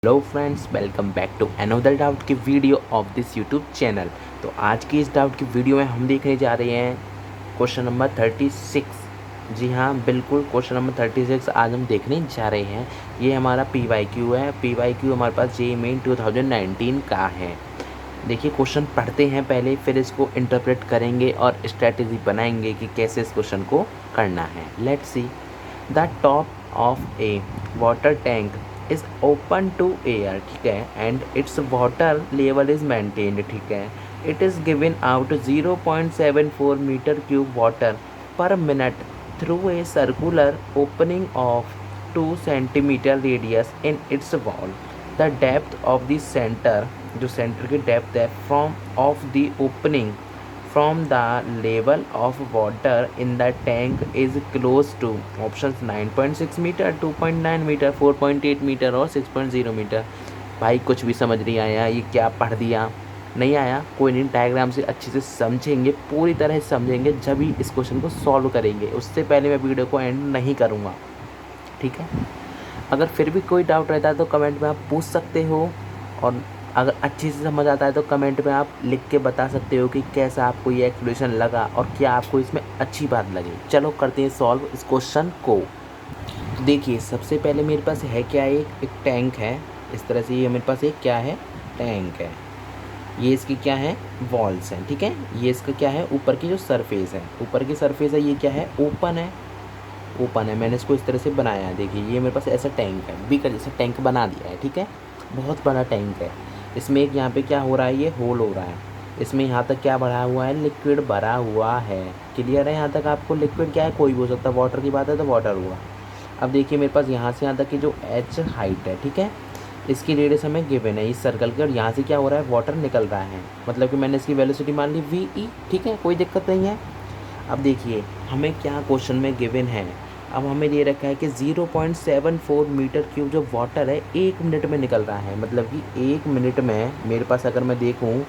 Hello friends, welcome back to another doubt की video of this YouTube channel. तो आज की इस डाउट की वीडियो में हम देखने जा रहे हैं क्वेश्चन नंबर 36। जी हाँ, बिल्कुल क्वेश्चन नंबर 36 आज हम देखने जा रहे हैं। ये हमारा PYQ है। PYQ हमारे पास JEE मेन 2019 का है। देखिए, क्वेश्चन पढ़ते हैं पहले, फिर इसको इंटरप्रेट करेंगे और स्ट्रेटेजी बनाएंगे कि कैसे इस क्वेश्चन को करना है। Let's see. The top of a water tank is open to air, ठीक है, and its water level is maintained, ठीक है। It is given out 0.74 metre cube water per minute through a circular opening of 2 centimetre radius in its wall. The depth of the centre, जो centre की depth है, from of the opening from the level of water in the tank is close to options 9.6 metre, 2.9 metre, 4.8 metre और 6.0 metre. भाई कुछ भी समझ नहीं आया, ये क्या पढ़ दिया? नहीं आया, कोई नहीं, डायग्राम से अच्छे से समझेंगे, पूरी तरह से समझेंगे, जब ही इस क्वेश्चन को सॉल्व करेंगे। उससे पहले मैं वीडियो को एंड नहीं करूँगा, ठीक है। अगर फिर भी कोई डाउट रहता है तो कमेंट में आप पूछ सकते हो, और अगर अच्छे से समझ आता है तो कमेंट में आप लिख के बता सकते हो कि कैसा आपको ये एक्सप्लेनेशन लगा और क्या आपको इसमें अच्छी बात लगी। चलो करते हैं सॉल्व इस क्वेश्चन को। तो देखिए, सबसे पहले मेरे पास है क्या, एक टैंक है। इस तरह से ये मेरे पास एक क्या है, टैंक है। ये इसकी क्या है, वॉल्स हैं, ठीक है। ये इसका क्या है, ऊपर की जो सरफेस है, ऊपर की सरफेस है, ये क्या है, ओपन है, ओपन है। मैंने इसको इस तरह से बनाया है। देखिए, ये मेरे पास ऐसा टैंक है, बी का जैसा टैंक बना दिया है, ठीक है। बहुत बड़ा टैंक है। इसमें एक यहाँ पे क्या हो रहा है, ये होल हो रहा है। इसमें यहाँ तक क्या भरा हुआ है, लिक्विड भरा हुआ है। क्लियर है? यहाँ तक आपको लिक्विड क्या है, कोई भी हो सकता है। वाटर की बात है तो वाटर हुआ। अब देखिए, मेरे पास यहाँ से यहाँ तक की जो h हाइट है, ठीक है, इसकी रेडियस हमें गिवन है इस सर्कल की, और यहाँ से क्या हो रहा है, वाटर निकल रहा है। मतलब कि मैंने इसकी वेलोसिटी मान ली VE, ठीक है, कोई दिक्कत नहीं है। अब देखिए, हमें क्या क्वेश्चन में गिवन है। अब हमें दे रखा है कि 0.74 मीटर क्यूब जो वाटर है 1 मिनट में निकल रहा है। मतलब कि 1 मिनट में मेरे पास, अगर मैं देखूं,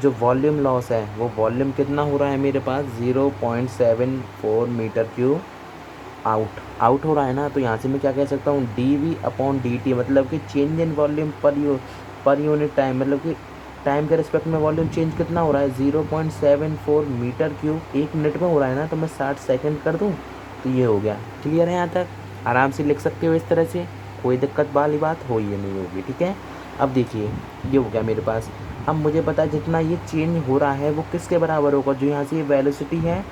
जो वॉल्यूम लॉस है वो वॉल्यूम कितना हो रहा है मेरे पास, 0.74 मीटर क्यूब आउट हो रहा है ना। तो यहाँ से मैं क्या कह सकता हूँ, dV/dt, मतलब कि change in volume per unit time. मतलब कि टाइम के रिस्पेक्ट में वॉल्यूम चेंज कितना हो रहा है, 0.74 मीटर क्यूब 1 मिनट में हो रहा है ना। तो मैं 60 सेकंड कर दूँ तो ये हो गया। क्लियर है? यहाँ तक आराम से लिख सकते हो इस तरह से, कोई दिक्कत वाली बात हो ही नहीं होगी, ठीक है। अब देखिए, ये हो गया मेरे पास। अब मुझे पता है जितना ये चेंज हो रहा है वो किसके बराबर होगा, जो यहाँ से ये वेलोसिटी है,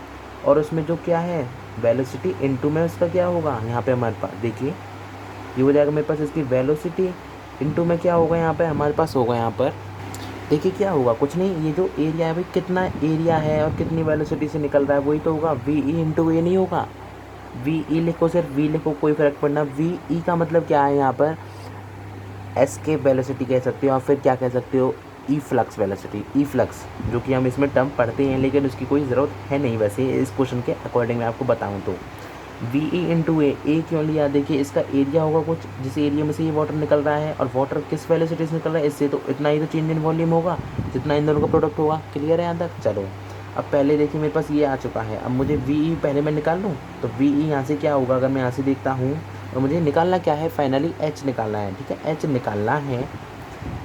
और उसमें जो क्या है, वेलोसिटी इनटू में उसका क्या होगा, यहाँ पे हमारे पास देखिए ये हो जाएगा मेरे पास, इसकी वेलोसिटी इनटू में क्या होगा, यहाँ पे हमारे पास होगा, यहाँ पर देखिए क्या होगा, कुछ नहीं, ये जो एरिया है भाई, कितना एरिया है और कितनी वेलोसिटी से निकल रहा है, वही तो होगा। VE इंटू ए नहीं होगा, VE लिखो, सिर्फ V लिखो, कोई फर्क पड़ना। VE का मतलब क्या है, यहाँ पर एस्केप वेलोसिटी कह सकते हो, और फिर क्या कह सकते हो, ई फ्लक्स वेलोसिटी, ई फ्लक्स, जो कि हम इसमें टर्म पढ़ते हैं, लेकिन उसकी कोई ज़रूरत है नहीं वैसे इस क्वेश्चन के अकॉर्डिंग मैं आपको बताऊँ तो। VE इंटू ए क्यों लिया, देखिए इसका एरिया होगा कुछ, जिस एरिया में से ये वाटर निकल रहा है, और वाटर किस वेलोसिटी से निकल रहा है, इससे तो इतना ही तो चेंज इन वॉल्यूम होगा, जितना इन दोनों का प्रोडक्ट होगा। क्लियर है यहाँ तक? चलो, अब पहले देखिए मेरे पास ये आ चुका है। अब मुझे VE पहले मैं निकाल लूँ, तो VE यहाँ से क्या होगा, अगर मैं यहाँ से देखता हूँ, तो मुझे निकालना क्या है, फाइनली H निकालना है, ठीक है, H निकालना है।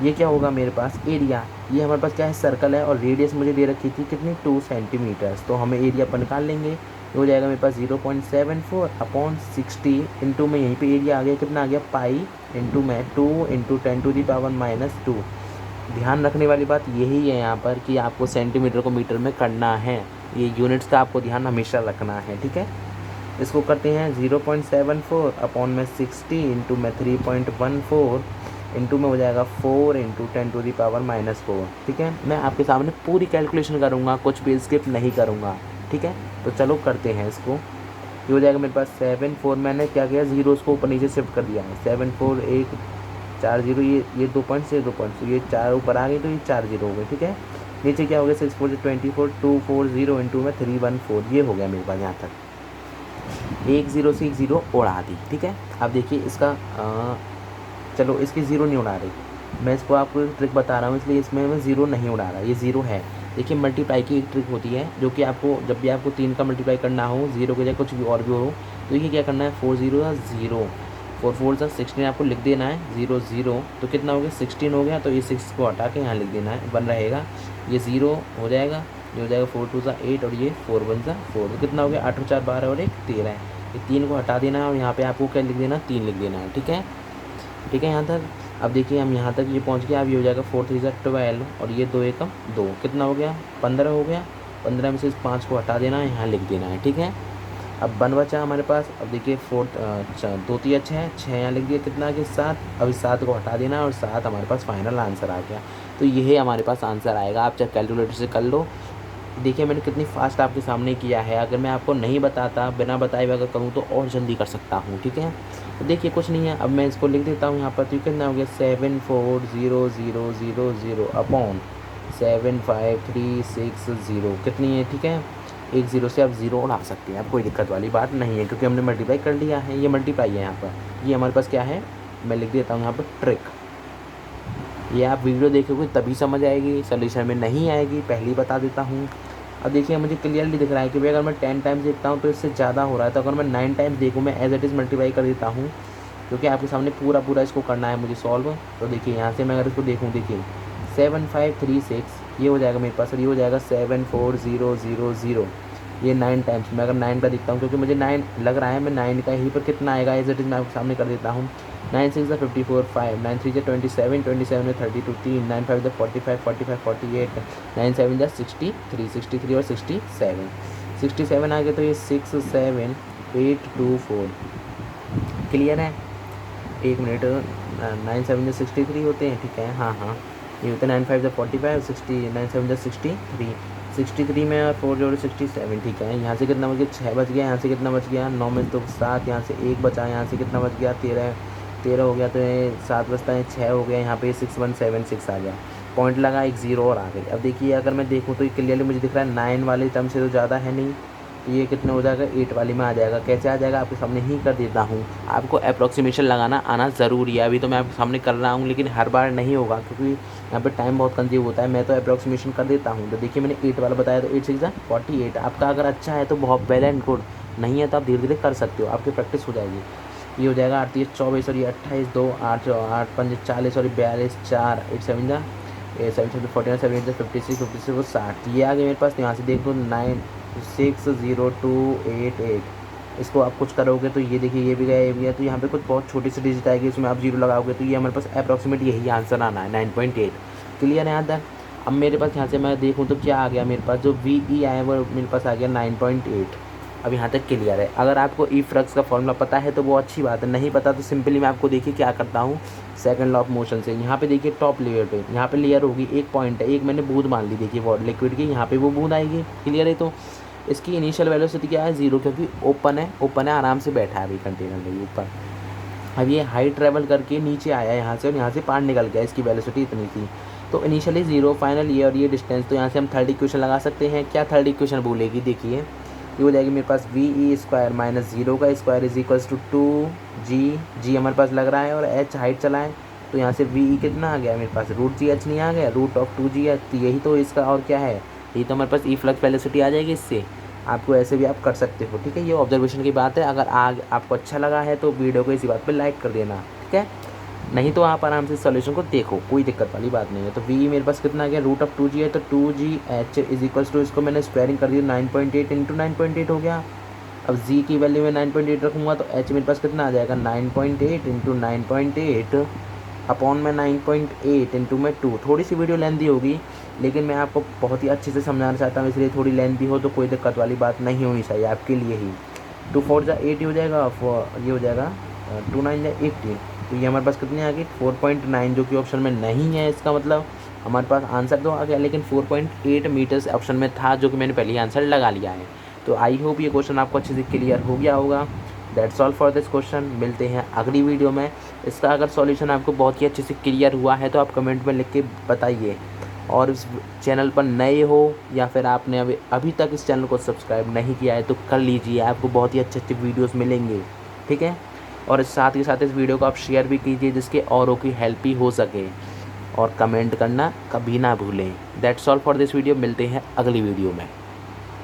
ये क्या होगा मेरे पास, एरिया, ये हमारे पास क्या है, सर्कल है, और रेडियस मुझे दे रखी थी कितनी, 2 सेंटीमीटर्स। तो हमें एरिया पर निकाल लेंगे, ये हो जाएगा मेरे पास 0.74/60 इंटू में, यहीं पे एरिया आ गया, कितना आ गया, पाई, इंटू में 2 इंटू 10⁻⁻²। ध्यान रखने वाली बात यही है यहाँ पर कि आपको सेंटीमीटर को मीटर में करना है, ये यूनिट्स का आपको ध्यान हमेशा रखना है, ठीक है। इसको करते हैं 0.74/60 इंटू में 3.14 इंटू में हो जाएगा 4 इंटू 10⁻⁻4, ठीक है। मैं आपके सामने पूरी कैलकुलेशन करूँगा, कुछ भी स्किप नहीं करूँगा, ठीक है। तो चलो करते हैं इसको। ये हो जाएगा मेरे पास 7 4, मैंने क्या किया, जीरो को ऊपर नीचे शिफ्ट कर दिया है, 7 4 1 4 0, ये 2 पॉइंट से 2 पॉइंट, तो ये 4 ऊपर आ गई, तो ये 4 0 हो गए, ठीक है। नीचे क्या हो गया, 6 4 24, 240 इंटू में 314, ये हो गया मेरे पास यहाँ तक। 1 0 से 1 0 उड़ा दी, ठीक है। अब देखिए इसका चलो इसकी ज़ीरो नहीं उड़ा रही, मैं इसको आपको ट्रिक बता रहा हूँ, इसलिए इसमें मैं ज़ीरो नहीं उड़ा रहा, ये ज़ीरो है। देखिए, मल्टीप्लाई की एक ट्रिक होती है, जो कि आपको जब भी आपको 3 का मल्टीप्लाई करना हो, ज़ीरो के जगह कुछ भी और भी हो, तो ये क्या करना है, 4 0 0, 4 4 सा 16 आपको लिख देना है, 0 0 तो कितना हो गया 16 हो गया। तो ये 6 को हटा के यहाँ लिख देना है, बन रहेगा ये 0 हो जाएगा, ये हो जाएगा 4 2 सा 8 और ये 4 1 सा 4, तो कितना हो गया 8 4 12 और 1 13 है। ये 3 को हटा देना है और यहाँ पे आपको क्या लिख देना, 3 लिख देना है। ठीक है, ठीक है यहाँ तक। अब देखिए हम यहाँ तक ये पहुँच गया। अब ये हो जाएगा 4 3 सा 12 और ये 2 एकम 2, कितना हो गया 15 हो गया। 15 में से इस 5 को हटा देना है, यहाँ लिख देना है। ठीक है, अब बन बचा हमारे पास। अब देखिए 4 2 3 6 यहाँ लिख दिया, कितना आ गया 7। अब इस 7 को हटा देना है और 7 हमारे पास फाइनल आंसर आ गया। तो यही हमारे पास आंसर आएगा, आप चाहे कैलकुलेटर से कर लो। देखिए मैंने कितनी फास्ट आपके सामने किया है, अगर मैं आपको नहीं बताता, बिना बताए हुए अगर करूँ तो और जल्दी कर सकता हूँ। ठीक है, तो देखिए कुछ नहीं है, अब मैं इसको लिख देता हूँ यहाँ पर। तो कितना हो गया 7 4 0 0 0 0 अपॉन 7 5 3 6 0, कितनी है। ठीक है, एक 0 से आप 0 उड़ा सकते हैं, अब कोई दिक्कत वाली बात नहीं है क्योंकि हमने मल्टीप्लाई कर लिया है। ये मल्टीप्लाई है यहाँ पर, ये हमारे पास क्या है, मैं लिख देता हूँ यहाँ पर ट्रिक। ये आप वीडियो देखोगे तभी समझ आएगी, सॉल्यूशन में नहीं आएगी, पहले ही बता देता हूँ। अब देखिए मुझे क्लियरली दिख रहा है कि भाई अगर मैं 10 टाइम्स देखता हूँ तो इससे ज़्यादा हो रहा है। तो अगर मैं 9 टाइम्स देखूँ, मैं एज इट इज़ मल्टीप्लाई कर देता हूँ क्योंकि आपके सामने पूरा इसको करना है मुझे सॉल्व। तो देखिए यहाँ से मैं अगर इसको देखूँ, देखिए 7 5 3 6 ये हो जाएगा मेरे पास, और ये हो जाएगा 7 4 0 0 0, ये 9 टाइम्स। मैं अगर 9 का देखता हूँ क्योंकि मुझे 9 लग रहा है, मैं 9 का ही पर कितना आएगा एज इट इज़ मैं आपके सामने कर देता हूँ। 9 6 ज़ा 54 5, 9 3 ज़ा 27, 27 में 32 3, 9 5 ज़ा 45 45 48, 9 7 ज़ा 63 63 और 67 67 आ गया। तो ये 6 7 8 2 4 क्लियर है। एक मिनट, 9 7 ज़ा 63 होते हैं, ठीक है, हाँ हाँ ये होते हैं 9 5 ज़ा 45, 60 9 7 ज़ा 63 में और 4 जोड़े 67। ठीक है, यहाँ से कितना बच गया 6 बच गया, यहाँ से कितना बच गया 9 में तो 7, यहाँ से 1 बचा, यहाँ से कितना बच गया 13 हो गया। तो ये 7 बचता है 6 हो गया, यहाँ पे 6176 आ गया, पॉइंट लगा, एक 0 और आ गई। अब देखिए अगर मैं देखूँ तो ये क्लियरली मुझे दिख रहा है 9 वाले टर्म से तो ज़्यादा है नहीं, तो ये कितने हो जाएगा 8 वाली में आ जाएगा। कैसे आ जाएगा आपके सामने ही कर देता हूँ, आपको अप्रॉक्सीमेशन लगाना आना ज़रूरी है। अभी तो मैं आपके सामने कर रहा हूँ लेकिन हर बार नहीं होगा क्योंकि यहाँ पे टाइम बहुत कंज्यूम होता है। मैं तो अप्रॉक्सीमेशन कर देता हूँ। तो देखिए मैंने 8 वाला बताया, तो 8 6 48। आपका अगर अच्छा है तो बहुत वेल एंड गुड, नहीं है तो आप धीरे धीरे कर सकते हो, आपकी प्रैक्टिस हो जाएगी। ये हो जाएगा 38 24 और ये 28 2 8 8 5 40 और 42 4 8 7 जा 7 7 49 7 8 56 56 वो 60, ये आ गया मेरे पास। तो यहाँ से देख लो 9 6 0 2 8 8, इसको आप कुछ करोगे तो ये देखिए ये भी गया, ये भी गया। तो यहाँ पे कुछ बहुत छोटी सी डिजिट आएगी, उसमें आप 0 लगाओगे तो ये हमारे पास अप्रॉक्सीमेट यही आंसर आना है 9.8। क्लियर है यहाँ तक। अब मेरे पास यहाँ से मैं देखूँ तो क्या आ गया मेरे पास, जो VE आया वो मेरे पास आ गया 9.8। अब यहाँ तक क्लियर है। अगर आपको ई फ्लक्स का फॉर्मूला पता है तो वो अच्छी बात है, नहीं पता तो सिंपली मैं आपको देखिए क्या करता हूँ, सेकंड लॉ ऑफ मोशन से यहाँ पे देखिए टॉप लेयर पे, यहाँ पे लेयर होगी, एक पॉइंट है, एक मैंने बूंद मान ली, देखिए वो लिक्विड की, यहाँ पे वो बूंद आएगी। क्लियर है। तो इसकी इनिशियल वेलोसिटी क्या है 0, क्योंकि ओपन है आराम से बैठा है अभी कंटेनर में ऊपर। अब ये हाइट ट्रेवल करके नीचे आया यहाँ से और यहाँ से पार निकल गया, इसकी वेलोसिटी इतनी थी। तो इनिशियली 0 फाइनल ये और ये डिस्टेंस। तो यहाँ से हम थर्ड इक्वेशन लगा सकते हैं। क्या थर्ड इक्वेशन बोलेगी, देखिए ये हो जाएगी मेरे पास VE स्क्वायर माइनस 0 का square is equals to 2G हमारे पास लग रहा है और H हाइट चला है। तो यहाँ से VE कितना आ गया मेरे पास, √GH नहीं आ गया, √2GH। तो यही तो इसका और क्या है, यही तो हमारे पास ई फ्लक्स वेलोसिटी आ जाएगी। इससे आपको ऐसे भी आप कर सकते हो। ठीक है, ये ऑब्जर्वेशन की बात है। अगर आपको अच्छा लगा है तो वीडियो को इसी बात पे लाइक कर देना, ठीक है, नहीं तो आप आराम से सॉल्यूशन को देखो, कोई दिक्कत वाली बात नहीं है। तो VE मेरे पास कितना आ गया, √2G है, तो 2GH इज इक्वल्स टू, इसको मैंने स्क्वायरिंग कर दी 9.8 इंटू 9.8 हो गया। अब G की वैल्यू में 9.8 रखूँगा तो H मेरे पास कितना आ जाएगा 9.8 इंटू 9.8 अपॉन में 9.8 इंटू में 2। थोड़ी सी वीडियो लेंथी होगी लेकिन मैं आपको बहुत ही अच्छे से समझाना चाहता हूँ, इसलिए थोड़ी लेंथी हो तो कोई दिक्कत वाली बात नहीं होनी चाहिए आपके लिए ही। 2 4 जा 8 हो जाएगा, ये हो जाएगा 2 9 जा 18। तो ये हमारे पास कितनी आ गई 4.9, जो कि ऑप्शन में नहीं है। इसका मतलब हमारे पास आंसर तो आ गया लेकिन 4.8 मीटर्स ऑप्शन में था, जो कि मैंने पहले ही आंसर लगा लिया है। तो आई होप ये क्वेश्चन आपको अच्छे से क्लियर हो गया होगा। That's all for this question. मिलते हैं अगली वीडियो में। इसका अगर सॉल्यूशन आपको बहुत ही अच्छे से क्लियर हुआ है तो आप कमेंट में लिख के बताइए। और इस चैनल पर नए हो या फिर आपने अभी तक इस चैनल को सब्सक्राइब नहीं किया है तो कर लीजिए, आपको बहुत ही अच्छे अच्छे वीडियोस मिलेंगे, ठीक है। और साथ ही साथ इस वीडियो को आप शेयर भी कीजिए जिसके औरों की हेल्प भी हो सके, और कमेंट करना कभी ना भूलें। That's all for this video. मिलते हैं अगली वीडियो में।